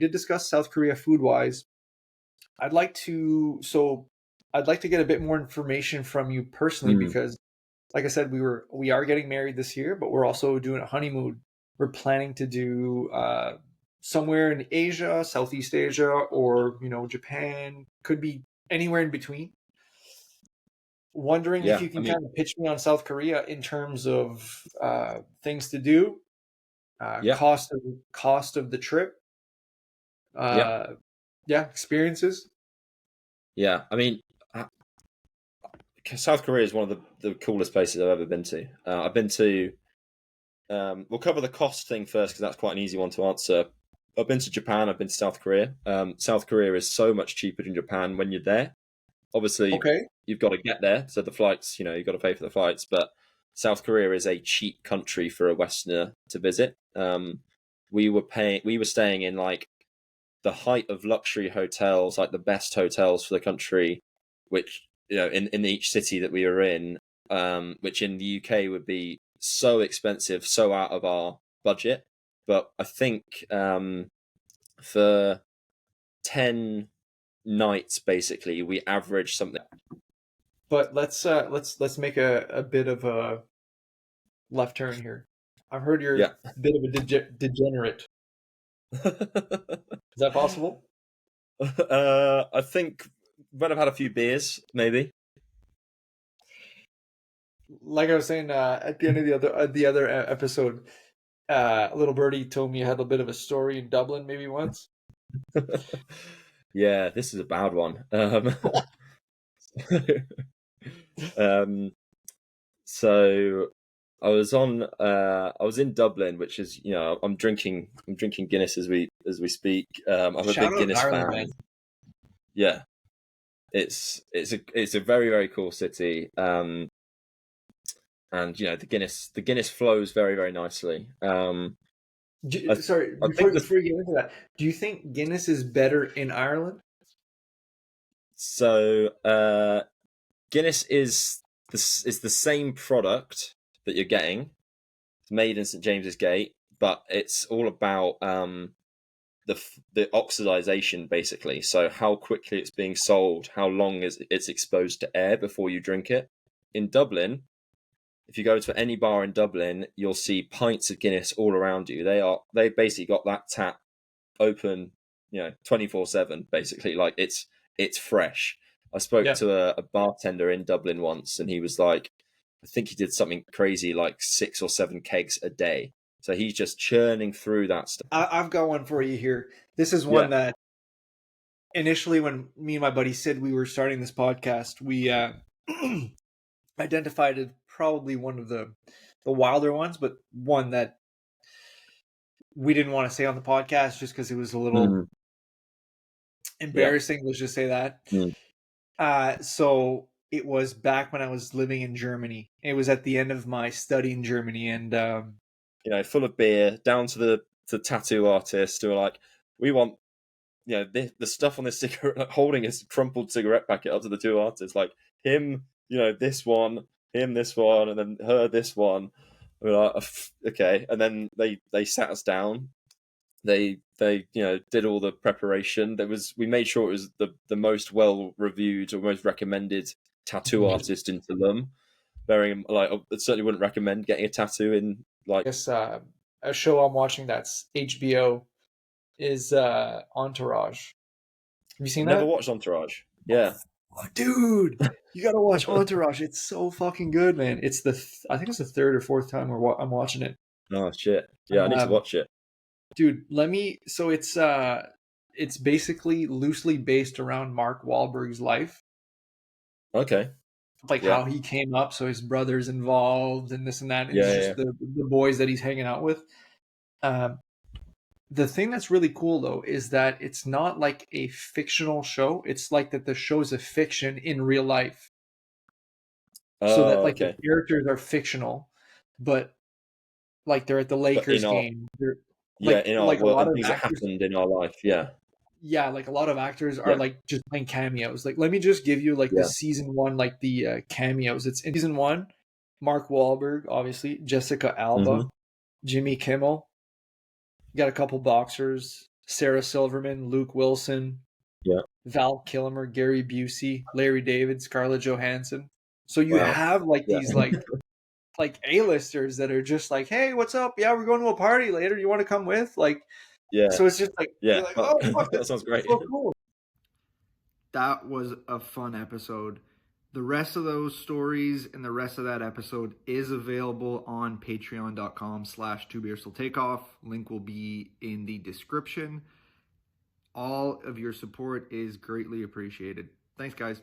did discuss South Korea food wise. I'd like to get a bit more information from you personally because, like I said, we are getting married this year, but we're also doing a honeymoon. We're planning to do somewhere in Asia, Southeast Asia, or Japan. Could be anywhere in between. Wondering if Yeah, you can kind of pitch me on South Korea in terms of things to do, yeah, cost of the trip, yeah, experiences. yeah. I mean, South Korea is one of the coolest places I've ever been to. I've been to. We'll cover the cost thing first because that's quite an easy one to answer. I've been to Japan. I've been to South Korea. South Korea is so much cheaper than Japan when you're there. Obviously, Okay. you've got to get there, so the flights, you've got to pay for the flights. But South Korea is a cheap country for a Westerner to visit. We were staying in like the height of luxury hotels, like the best hotels for the country, which in each city that we were in, which in the UK would be so expensive, so out of our budget. But I think for 10 nights, basically, we averaged something. But let's make a bit of a left turn here. I've heard you're Yeah. a bit of a degenerate. Is that possible? I think when I've had a few beers, maybe. Like I was saying at the end of the other episode, a little birdie told me you had a bit of a story in Dublin, maybe once. Yeah, this is a bad one. So I was in Dublin, which is I'm drinking Guinness as we speak. I'm a Shout big out Guinness Ireland, fan. man. Yeah, it's a very, very cool city. And the Guinness flows very, very nicely. Sorry, I before think you get into that, do you think Guinness is better in Ireland? so. Guinness is the same product that you're getting. It's made in St James's Gate, but it's all about the oxidization, basically. So how quickly it's being sold, how long it's exposed to air before you drink it. In Dublin, if you go to any bar in Dublin, you'll see pints of Guinness all around you. They basically got that tap open, 24/7, basically. Like it's fresh. I spoke Yeah. to a bartender in Dublin once, and he was like, I think he did something crazy like 6 or 7 kegs a day. So he's just churning through that stuff. I've got one for you here. This is one Yeah. that initially, when me and my buddy said we were starting this podcast, we identified as probably one of the wilder ones, but one that we didn't want to say on the podcast just because it was a little embarrassing. Let's just say that. So it was back when I was living in Germany. It was at the end of my study in Germany, and Full of beer, down to the tattoo artist who are like, we want the stuff on this cigarette, like holding his crumpled cigarette packet up to the two artists, like him, this one, him this one, and then her this one. We're like, okay, and then they sat us down. They did all the preparation. We made sure it was the most well reviewed or most recommended tattoo artist in Tulum. Bearing like, I certainly wouldn't recommend getting a tattoo in like. I guess a show I'm watching that's HBO is Entourage. Have you seen that? Never watched Entourage. Yeah. Oh, dude, you gotta watch Entourage. It's so fucking good, man. It's I think it's the third or fourth time I'm watching it. Oh shit! Yeah, I need to watch it. Dude, so it's basically loosely based around Mark Wahlberg's life. Okay. Like how he came up, so his brother's involved and this and that. And it's just the boys that he's hanging out with. The thing that's really cool though is that it's not like a fictional show. It's like that the show's a fiction in real life. So that like the characters are fictional, but like they're at the Lakers game. In our world, things that happened in our life. Yeah, like a lot of actors are like just playing cameos. Like, let me just give you like the season 1, like the cameos. It's in season 1, Mark Wahlberg, obviously, Jessica Alba, Jimmy Kimmel. You got a couple boxers, Sarah Silverman, Luke Wilson, Yeah. Val Kilmer, Gary Busey, Larry David, Scarlett Johansson. So you Wow. have like Yeah. these like A-listers that are just like, hey, what's up? Yeah, we're going to a party later. You want to come with? Like, Yeah. so it's just like Yeah. you're like, That, oh fuck, that that's sounds great. so cool. That was a fun episode. The rest of those stories and the rest of that episode is available on patreon.com/2beerstiltakeoff. Link will be in the description. All of your support is greatly appreciated. Thanks, guys.